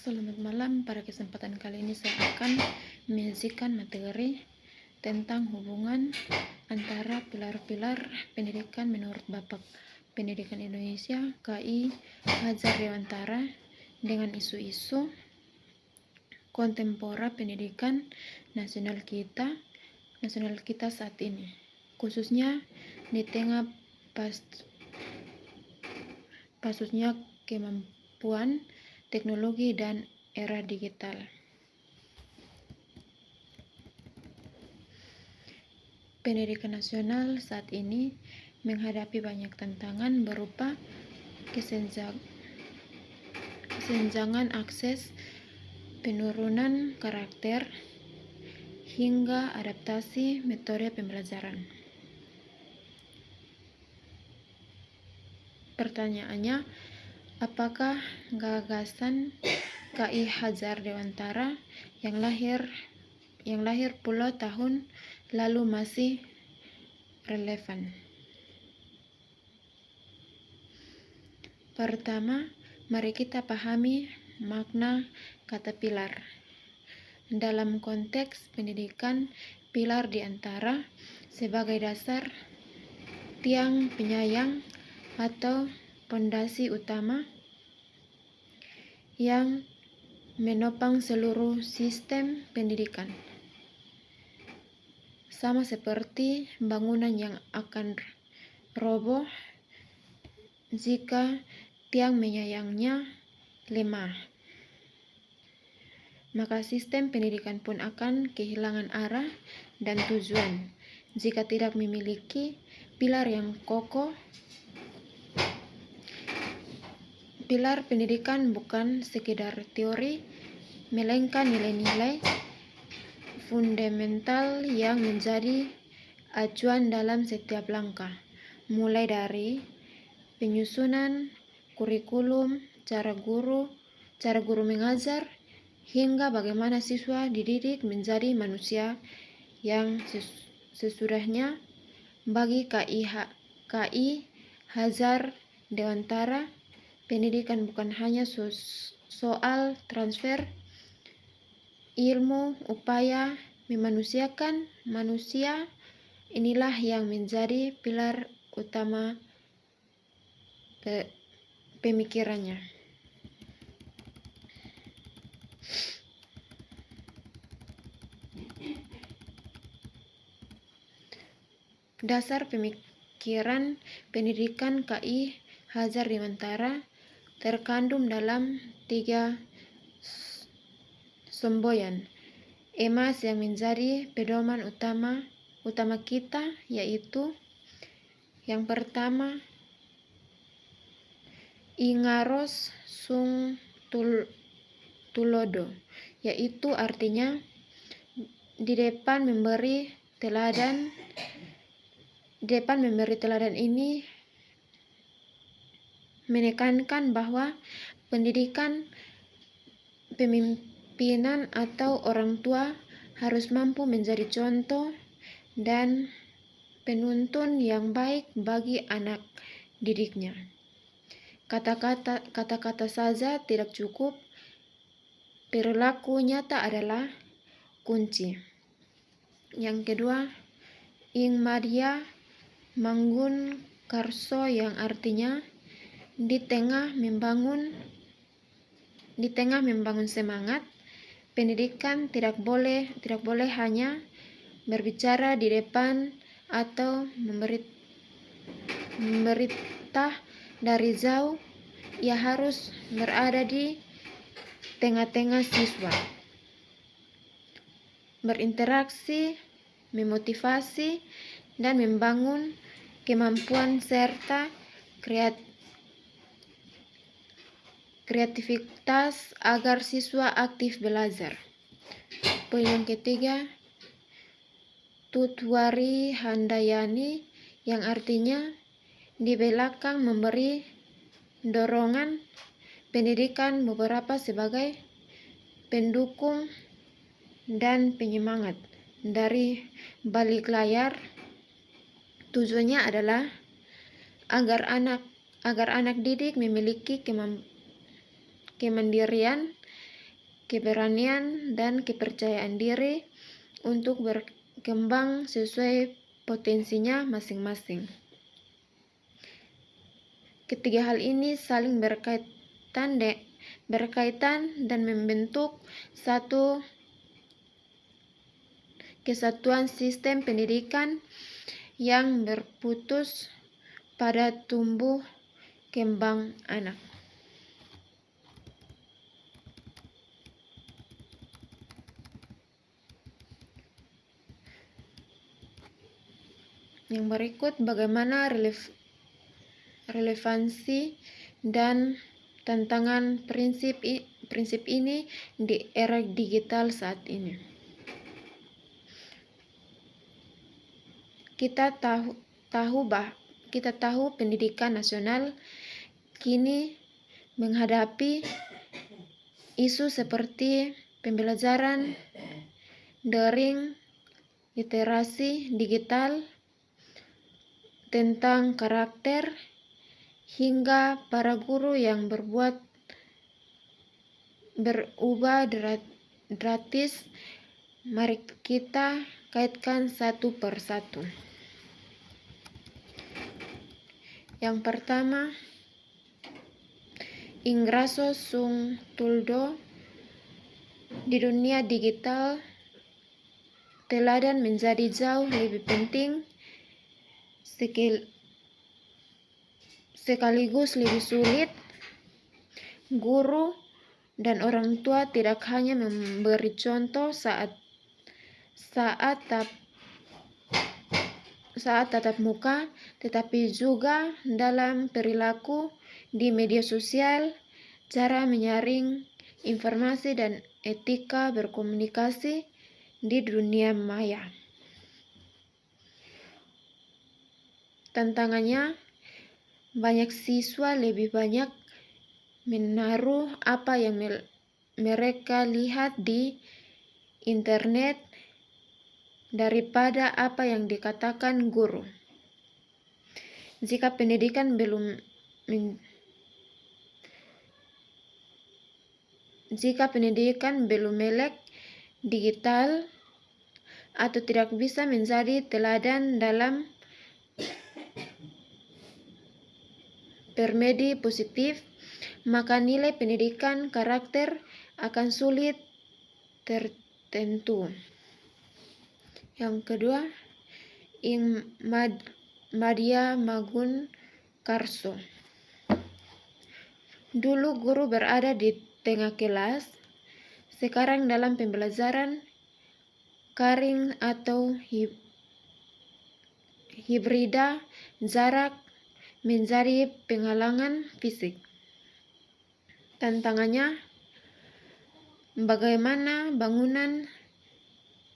Selamat malam. Pada kesempatan kali ini saya akan menyajikan materi tentang hubungan antara pilar-pilar pendidikan menurut Bapak Pendidikan Indonesia KI Hadjar Dewantara dengan isu-isu kontemporer pendidikan nasional kita saat ini, khususnya di tengah pasusnya kemampuan teknologi dan era digital. Pendidikan nasional saat ini menghadapi banyak tantangan berupa kesenjangan akses, penurunan karakter, hingga adaptasi metode pembelajaran. Pertanyaannya, apakah gagasan KI Hadjar Dewantara yang lahir puluh tahun lalu masih relevan? Pertama, mari kita pahami makna kata pilar. Dalam konteks pendidikan, pilar di antara sebagai dasar, tiang penyayang atau pondasi utama yang menopang seluruh sistem pendidikan. Sama seperti bangunan yang akan roboh jika tiang penyayangnya lemah, maka sistem pendidikan pun akan kehilangan arah dan tujuan jika tidak memiliki pilar yang kokoh. Pilar pendidikan bukan sekedar teori, melainkan nilai-nilai fundamental yang menjadi acuan dalam setiap langkah, mulai dari penyusunan kurikulum, cara guru mengajar, hingga bagaimana siswa dididik menjadi manusia yang sesudahnya. Bagi KI Hadjar Dewantara, pendidikan bukan hanya soal transfer ilmu, upaya memanusiakan manusia. Inilah yang menjadi pilar utama pemikirannya. Dasar pemikiran pendidikan KI Hadjar Dewantara terkandung dalam 3 semboyan emas yang menjadi pedoman utama kita, yaitu yang pertama, Ingaros sung tulodo, yaitu artinya di depan memberi teladan. Ini menekankan bahwa pendidikan, pemimpinan atau orang tua harus mampu menjadi contoh dan penuntun yang baik bagi anak didiknya. Kata-kata saja tidak cukup, perilaku nyata adalah kunci. Yang kedua, Ing Madya Manggun Karso, yang artinya di tengah membangun semangat pendidikan tidak boleh hanya berbicara di depan atau memerintah dari jauh. Ia harus berada di tengah-tengah siswa, berinteraksi, memotivasi, dan membangun kemampuan serta kreativitas agar siswa aktif belajar. Poin yang ketiga, Tutwari Handayani, yang artinya di belakang memberi dorongan pendidikan beberapa sebagai pendukung dan penyemangat dari balik layar. Tujuannya adalah agar anak didik memiliki kemandirian keberanian, dan kepercayaan diri untuk berkembang sesuai potensinya masing-masing. Ketiga hal ini saling berkaitan dan membentuk satu kesatuan sistem pendidikan yang berputus pada tumbuh kembang anak. Yang berikut bagaimana relevansi dan tantangan prinsip ini di era digital saat ini. Kita tahu pendidikan nasional kini menghadapi isu seperti pembelajaran daring, literasi digital, tentang karakter, hingga para guru yang berubah drastis. Mari kita kaitkan satu persatu. Yang pertama, Ingrasso sung tuldo, di dunia digital teladan menjadi jauh lebih penting sekaligus lebih sulit. Guru dan orang tua tidak hanya memberi contoh saat tatap muka, tetapi juga dalam perilaku di media sosial, cara menyaring informasi, dan etika berkomunikasi di dunia maya. Tantangannya, banyak siswa lebih banyak menaruh apa yang mereka lihat di internet daripada apa yang dikatakan guru. Jika pendidikan belum melek digital atau tidak bisa menjadi teladan dalam bermedia positif, maka nilai pendidikan karakter akan sulit tertentu. Yang kedua, Madya Magun Karso. Dulu guru berada di tengah kelas, sekarang dalam pembelajaran daring atau hibrida, jarak menjadi penghalangan fisik. Tantangannya, bagaimana bangunan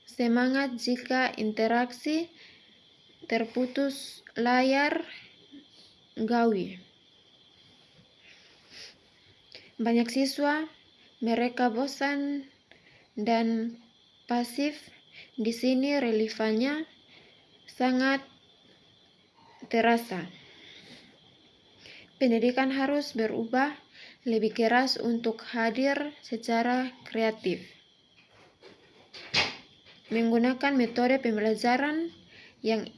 semangat jika interaksi terputus, layar gawi. Banyak siswa mereka bosan dan pasif. Di sini relevannya sangat terasa. Pendidikan harus berubah lebih keras untuk hadir secara kreatif, menggunakan metode pembelajaran yang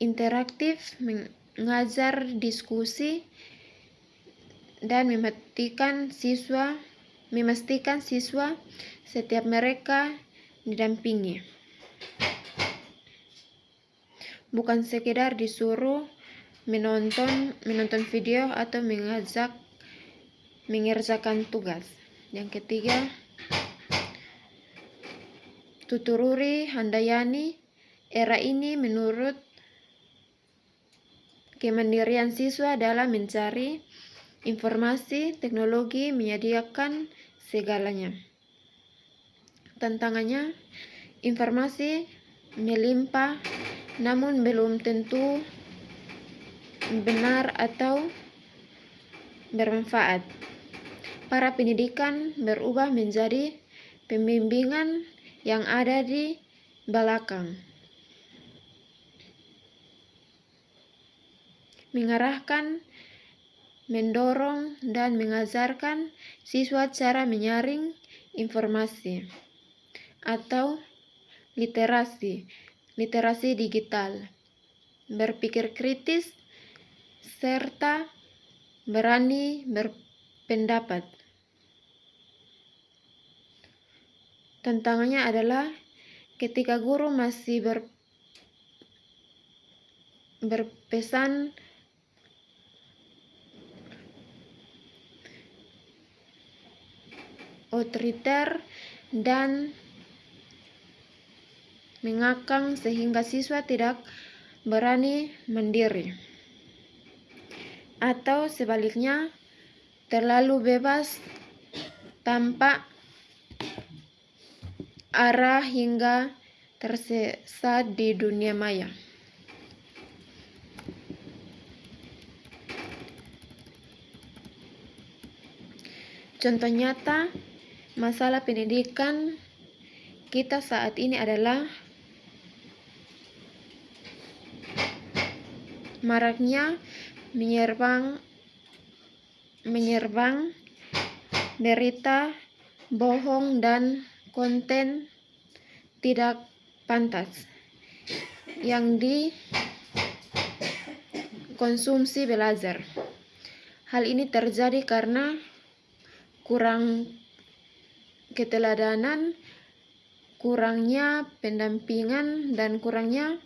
interaktif, mengajar diskusi, dan memastikan siswa setiap mereka didampingi, bukan sekedar disuruh menonton video atau mengerjakan tugas. Yang ketiga, Tutururi Handayani. Era ini menurut kemandirian siswa dalam mencari informasi, teknologi menyediakan segalanya. Tantangannya, informasi melimpah namun belum tentu benar atau bermanfaat. Para pendidikan berubah menjadi pembimbingan yang ada di belakang, mengarahkan, mendorong, dan mengajarkan siswa cara menyaring informasi, atau literasi digital, berpikir kritis, serta berani berpendapat. Tantangannya adalah ketika guru masih berpesan otoriter dan mengekang sehingga siswa tidak berani mandiri, atau sebaliknya terlalu bebas tanpa arah hingga tersesat di dunia maya. Contoh nyata masalah pendidikan kita saat ini adalah maraknya menyerbang berita bohong dan konten tidak pantas yang dikonsumsi belajar. Hal ini terjadi karena kurang keteladanan, kurangnya pendampingan, dan kurangnya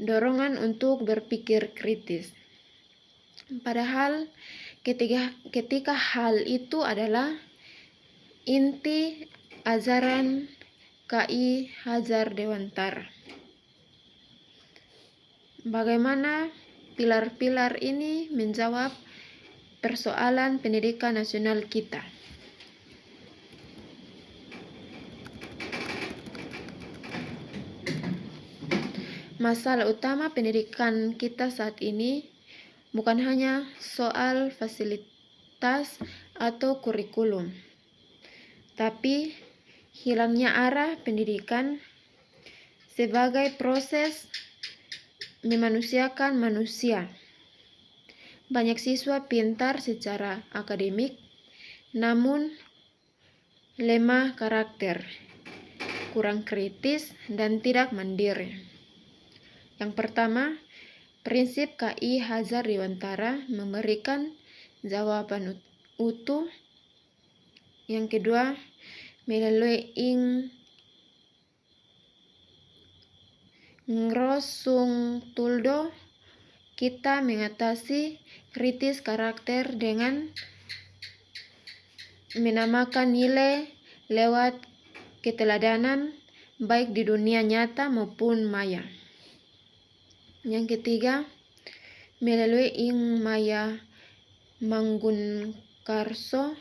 dorongan untuk berpikir kritis. Padahal ketika hal itu adalah inti ajaran KI Hajar Dewantara. Bagaimana pilar-pilar ini menjawab persoalan pendidikan nasional kita? Masalah utama pendidikan kita saat ini bukan hanya soal fasilitas atau kurikulum, tapi hilangnya arah pendidikan sebagai proses memanusiakan manusia. Banyak siswa pintar secara akademik, namun lemah karakter, kurang kritis, dan tidak mandiri. Yang pertama, prinsip KI Hajar Dewantara memberikan jawaban utuh. Yang kedua, melalui ngrosung tuldo, kita mengatasi kritis karakter dengan menamakan nilai lewat keteladanan baik di dunia nyata maupun maya. Yang ketiga, melalui Maya Manggunkarso,